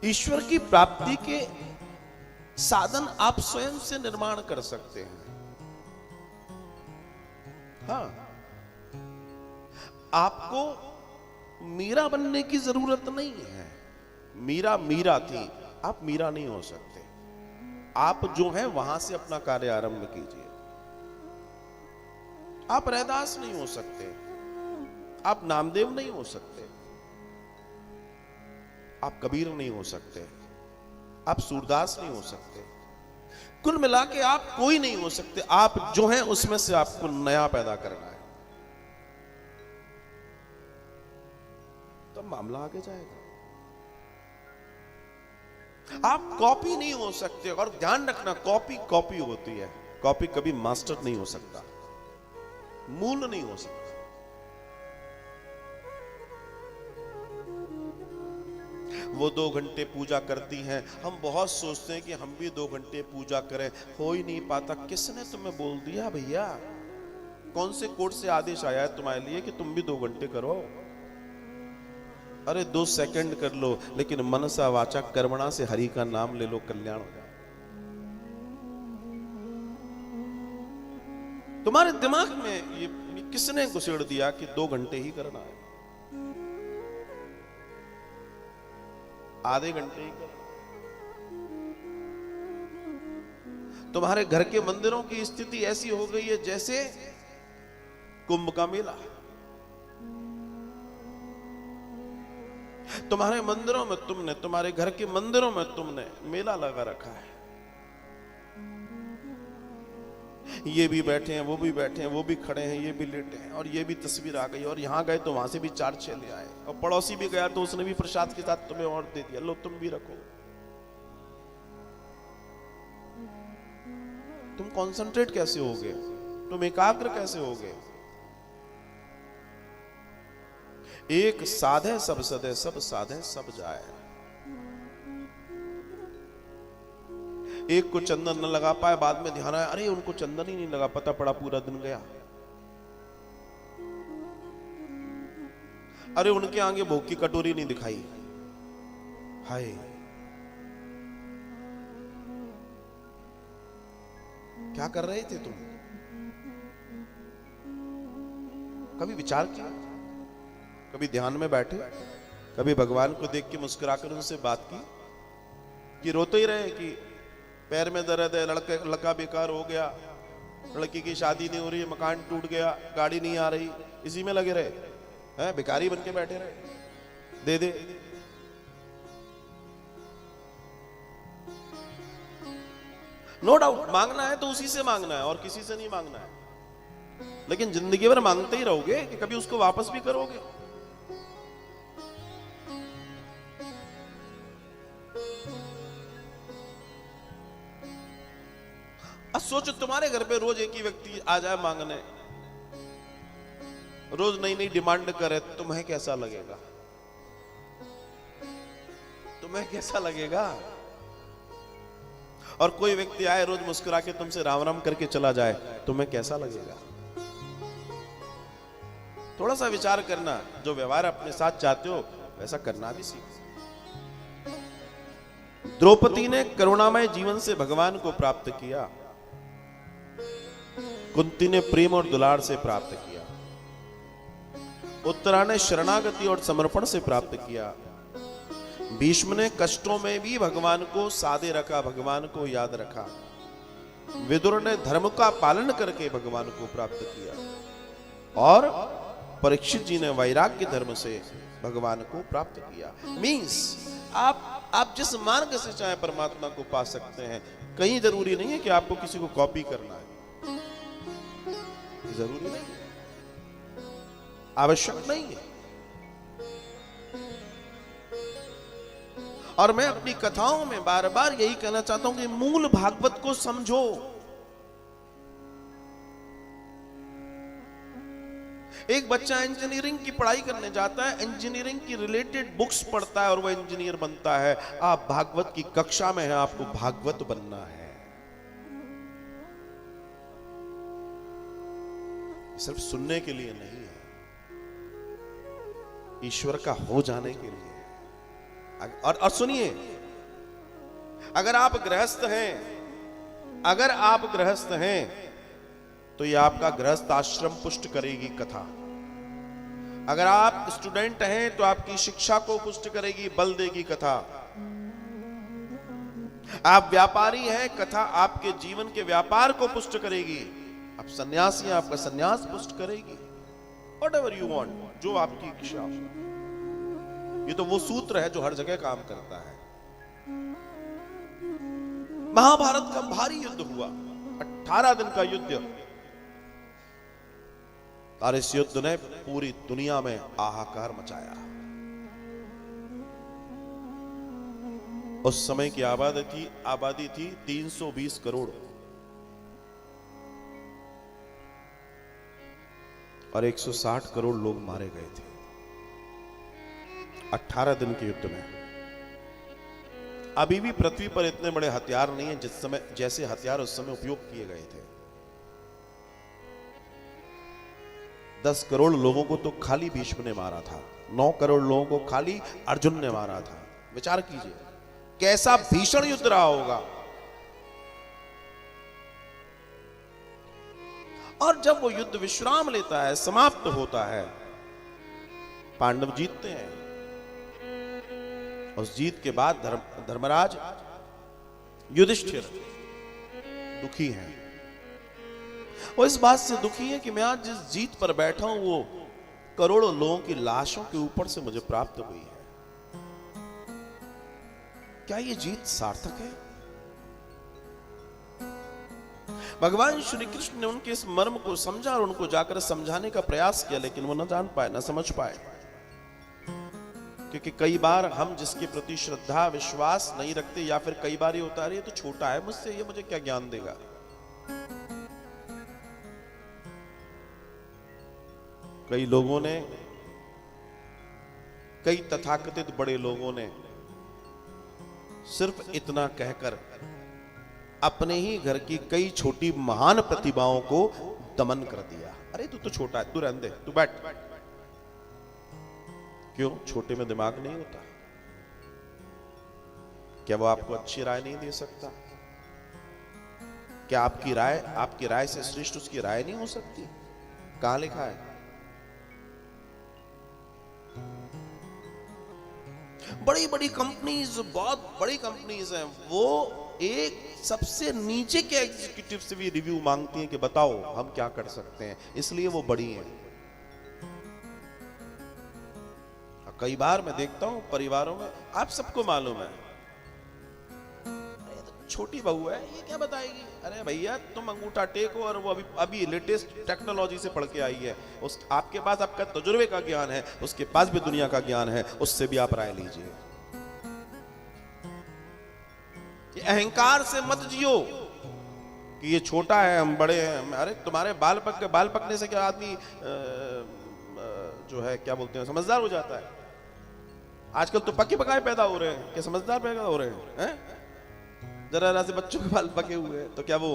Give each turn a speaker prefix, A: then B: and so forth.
A: ईश्वर की प्राप्ति के साधन आप स्वयं से निर्माण कर सकते हैं। हाँ, आपको मीरा बनने की जरूरत नहीं है। मीरा मीरा थी, आप मीरा नहीं हो सकते। आप जो है वहां से अपना कार्य आरंभ कीजिए। आप रैदास नहीं हो सकते, आप नामदेव नहीं हो सकते, आप कबीर नहीं हो सकते, आप सूरदास नहीं हो सकते। कुल मिला के आप कोई नहीं हो सकते। आप जो हैं उसमें से आपको नया पैदा करना है, तो मामला आगे जाएगा। आप कॉपी नहीं हो सकते। और ध्यान रखना, कॉपी कॉपी होती है, कॉपी कभी मास्टर नहीं हो सकता, मूल नहीं हो सकता। वो 2 घंटे पूजा करती हैं, हम बहुत सोचते हैं कि हम भी 2 घंटे पूजा करें, हो ही नहीं पाता। किसने तुम्हें बोल दिया भैया? कौन से कोर्ट से आदेश आया है तुम्हारे लिए कि तुम भी 2 घंटे करो? अरे 2 सेकंड कर लो, लेकिन मनसा वाचा कर्मणा से हरि का नाम ले लो, कल्याण हो जाए। तुम्हारे दिमाग में ये किसने घुसेड़ दिया कि 2 घंटे ही करना है? आधे घंटे ही करना। तुम्हारे घर के मंदिरों की स्थिति ऐसी हो गई है जैसे कुंभ का मेला। तुम्हारे मंदिरों में तुमने, तुम्हारे घर के मंदिरों में तुमने मेला लगा रखा है। ये भी बैठे हैं, वो भी बैठे हैं, वो भी खड़े हैं, ये भी लेटे हैं, और ये भी तस्वीर आ गई, और यहां गए तो वहां से भी 4-6 ले आए, और पड़ोसी भी गया तो उसने भी प्रसाद के साथ तुम्हें और दे दिया, लो तुम भी रखो। तुम कंसंट्रेट कैसे होगे? तुम एकाग्र कैसे होगे? एक साधे सब सदे, सब साधे सब जाए। एक को चंदन न लगा पाए, बाद में ध्यान आया, अरे उनको चंदन ही नहीं लगा, पता पड़ा पूरा दिन गया। अरे उनके आगे भोग की कटोरी नहीं दिखाई, हाय। क्या कर रहे थे तुम? कभी विचार किया? कभी ध्यान में बैठे, कभी भगवान को देख के मुस्कुराकर उनसे बात की? कि रोते ही रहे कि पैर में दर्द है, लड़का बेकार हो गया, लड़की की शादी नहीं हो रही है, मकान टूट गया, गाड़ी नहीं आ रही, इसी में लगे रहे हैं? भिखारी बन के बैठे रहे, दे दे। नो डाउट मांगना है तो उसी से मांगना है, और किसी से नहीं मांगना है। लेकिन जिंदगी भर मांगते ही रहोगे कि कभी उसको वापस भी करोगे? सोचो, तुम्हारे घर पे रोज एक ही व्यक्ति आ जाए मांगने, रोज नई नई डिमांड करे, तुम्हें कैसा लगेगा? तुम्हें कैसा लगेगा? और कोई व्यक्ति आए रोज मुस्कुरा के तुमसे राम राम करके चला जाए, तुम्हें कैसा लगेगा? थोड़ा सा विचार करना, जो व्यवहार अपने साथ चाहते हो वैसा करना भी सीखो। द्रौपदी ने करुणामय जीवन से भगवान को प्राप्त किया, कुंती ने प्रेम और दुलार से प्राप्त किया, उत्तरा ने शरणागति और समर्पण से प्राप्त किया, भीष्म ने कष्टों में भी भगवान को सादे रखा, भगवान को याद रखा, विदुर ने धर्म का पालन करके भगवान को प्राप्त किया, और परीक्षित जी ने वैराग्य धर्म से भगवान को प्राप्त किया। मीन्स आप जिस मार्ग से चाहे परमात्मा को पा सकते हैं। कहीं जरूरी नहीं है कि आपको किसी को कॉपी करना है, जरूरी नहीं, आवश्यक नहीं है। और मैं अपनी कथाओं में बार बार यही कहना चाहता हूं कि मूल भागवत को समझो। एक बच्चा इंजीनियरिंग की पढ़ाई करने जाता है, इंजीनियरिंग की रिलेटेड बुक्स पढ़ता है और वह इंजीनियर बनता है। आप भागवत की कक्षा में हैं, आपको भागवत बनना है, सिर्फ सुनने के लिए नहीं है, ईश्वर का हो जाने के लिए। और सुनिए, अगर आप गृहस्थ हैं, अगर आप गृहस्थ हैं तो ये आपका गृहस्थ आश्रम पुष्ट करेगी कथा। अगर आप स्टूडेंट हैं तो आपकी शिक्षा को पुष्ट करेगी, बल देगी कथा। आप व्यापारी हैं, कथा आपके जीवन के व्यापार को पुष्ट करेगी। आप सन्यासी हैं, आपका सन्यास पुष्ट करेगी। Whatever you want, जो आपकी इच्छा हो। ये तो वो सूत्र है जो हर जगह काम करता है। महाभारत का भारी युद्ध हुआ, 18 दिन का युद्ध, और इस युद्ध ने पूरी दुनिया में हाहाकार मचाया। उस समय की आबादी थी 320 करोड़ और 160 करोड़ लोग मारे गए थे 18 दिन के युद्ध में। अभी भी पृथ्वी पर इतने बड़े हथियार नहीं हैं जिस समय जैसे हथियार उस समय उपयोग किए गए थे। 10 करोड़ लोगों को तो खाली भीष्म ने मारा था, 9 करोड़ लोगों को खाली अर्जुन ने मारा था। विचार कीजिए कैसा भीषण युद्ध रहा होगा। और जब वो युद्ध विश्राम लेता है, समाप्त होता है, पांडव जीतते हैं। उस जीत के बाद धर्मराज युधिष्ठिर दुखी हैं। वो इस बात से दुखी है कि मैं आज जिस जीत पर बैठा हूं वो करोड़ों लोगों की लाशों के ऊपर से मुझे प्राप्त हुई है। क्या ये जीत सार्थक है? भगवान श्री कृष्ण ने उनके इस मर्म को समझा और उनको जाकर समझाने का प्रयास किया, लेकिन वो न जान पाए, न समझ पाए। क्योंकि कई बार हम जिसके प्रति श्रद्धा विश्वास नहीं रखते, या फिर कई बार ये होता है ये तो छोटा है मुझसे, ये मुझे क्या ज्ञान देगा। कई लोगों ने, कई तथाकथित बड़े लोगों ने सिर्फ इतना कहकर अपने ही घर की कई छोटी महान प्रतिभाओं को दमन कर दिया। अरे तू तो छोटा है, तू रहने दे, तू बैठ। क्यों? छोटे में दिमाग नहीं होता? क्या वो आपको अच्छी राय नहीं दे सकता? क्या आपकी राय से श्रेष्ठ उसकी राय नहीं हो सकती? कहां लिखा है? बड़ी बड़ी कंपनीज, बहुत बड़ी कंपनीज हैं, वो एक सबसे नीचे के एग्जीक्यूटिव से भी रिव्यू मांगती हैं कि बताओ हम क्या कर सकते हैं, इसलिए वो बड़ी हैं। कई बार मैं देखता हूं परिवारों में, आप सबको मालूम है, छोटी बहू है, ये क्या बताएगी? अरे भैया तुम अंगूठा टेको, और वो अभी लेटेस्ट टेक्नोलॉजी से पढ़ के आई है, आपके पास आपका तजुर्बे का ज्ञान है, उसके पास भी दुनिया का ज्ञान है, उससे भी आप राय लीजिए। अहंकार से मत जियो कि ये छोटा है हम बड़े हैं। अरे तुम्हारे बाल पकने से क्या आदमी जो है क्या बोलते हैं समझदार हो जाता है? आजकल तो पके पकाए पैदा हो रहे हैं, क्या समझदार पैदा हो रहे हैं? जरा से बच्चों के बाल पके हुए हैं तो क्या वो